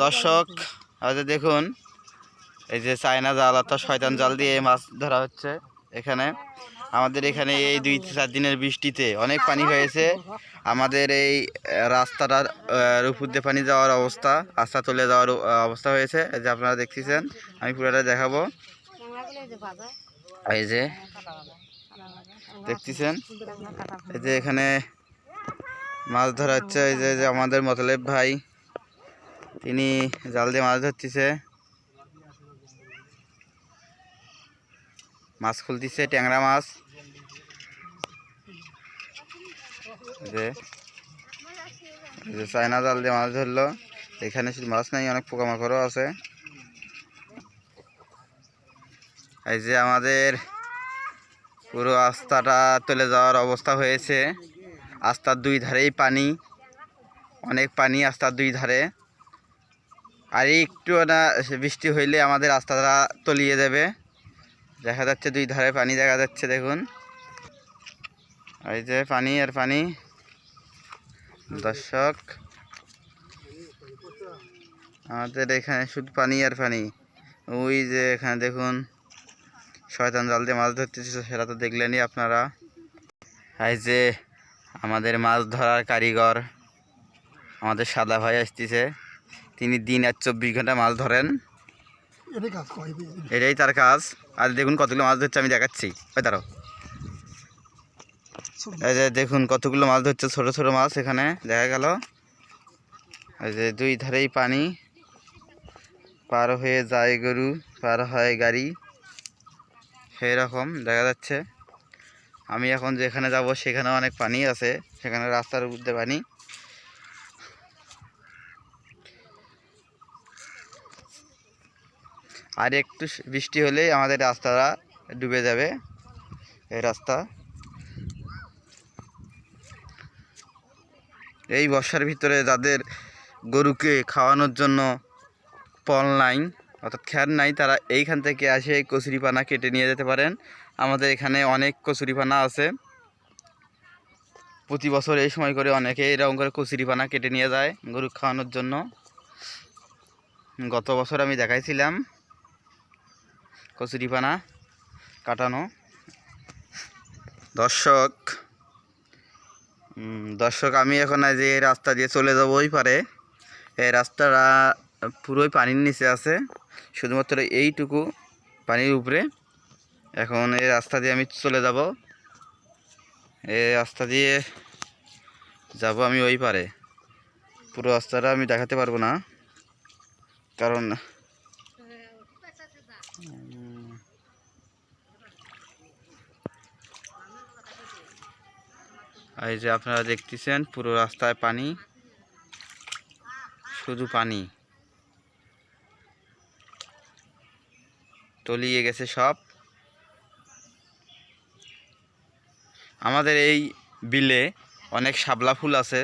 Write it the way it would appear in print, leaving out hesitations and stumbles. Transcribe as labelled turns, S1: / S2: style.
S1: দর্শক আজ দেখুন এই যে চায়না জাল অর্থাৎ শয়তান জাল দিয়ে মাছ ধরা হচ্ছে। এখানে আমাদের এখানে এই 2-4 দিনের বৃষ্টিতে অনেক পানি হয়েছে। আমাদের এই রাস্তাটার উপর দিয়ে পানি যাওয়ার অবস্থা, রাস্তা চলে যাওয়ার অবস্থা হয়েছে। এই যে আপনারা দেখতেছেন, আমি পুরোটা দেখাবো। এই যে দেখতেছেন, এই যে এখানে মাছ ধরা হচ্ছে। এই যে আমাদের মতলেব ভাই, তিনি জাল দিয়ে মাছ ধরতেছে, মাছ খুলতেছে, ট্যাংরা মাছ। যে চায়না জাল দিয়ে মাছ ধরলো। এখানে শুধু মাছ নাই, অনেক পোকামাকড়ও আছে। এই যে আমাদের পুরো রাস্তাটা চলে যাওয়ার অবস্থা হয়েছে। রাস্তার দুই ধারেই পানি, অনেক পানি রাস্তার দুই ধারে। আর একটু না বৃষ্টি হইলে আমাদের রাস্তাটা তলিয়ে যাবে। দেখা যাচ্ছে দুই ধারে পানি দেখা যাচ্ছে, দেখুন। এই যে পানি আর পানি। দর্শক আমাদের এখানে শুধু পানি আর পানি। ওই যে এখানে দেখুন শয়তান জাল দিয়ে মাছ ধরতেছে, সেটা তো দেখলেনই আপনারা। এই যে আমাদের মাছ ধরার কারিগর আমাদের সাদা ভাই আসতেছে। তিনি দিন আর 24 ঘন্টা মাছ ধরেন, এটাই তার কাজ। আর দেখুন কতগুলো মাছ ধরছে, আমি দেখাচ্ছি। ওই দাঁড়াও, এই যে দেখুন কতগুলো মাছ ধরছে, ছোট ছোট মাছ এখানে দেখা গেল। এই যে দুই ধারেই পানি, পার হয়ে যায় গরু, পার হয় গাড়ি, সেই রকম দেখা যাচ্ছে। আমি এখন যেখানে যাব সেখানে অনেক পানি আছে, সেখানে রাস্তার মধ্যে পানি। আর একটু বৃষ্টি হলেই আমাদের রাস্তাটা ডুবে যাবে। এই রাস্তা এই বর্ষার ভিতরে যাদের গরুকে খাওয়ানোর জন্য পল নাই অর্থাৎ খ্যার নাই, তারা এইখান থেকে এসে কচুরিপানা কেটে নিয়ে যেতে পারেন। আমাদের এখানে অনেক কচুরিপানা আছে। প্রতি বছর এই সময় করে অনেকে এরকম করে কচুরিপানা কেটে নিয়ে যায় গরু খাওয়ানোর জন্য। গত বছর আমি দেখাইছিলাম কচুরিপানা কাটানো। দর্শক আমি এখন যে রাস্তা দিয়ে চলে যাব ওই পারে, এই রাস্তাটা পুরোই পানির নিচে আছে, শুধুমাত্র এইটুকু পানির উপরে। এখন এই রাস্তা দিয়ে আমি চলে যাব, এই রাস্তা দিয়ে যাব আমি ওই পারে। পুরো রাস্তাটা আমি দেখাতে পারবো না, কারণ এই যে আপনারা দেখতেছেন পুরো রাস্তায় পানি, শুধু পানি, তলিয়ে গেছে সব। আমাদের এই বিলে অনেক শাপলা ফুল আছে।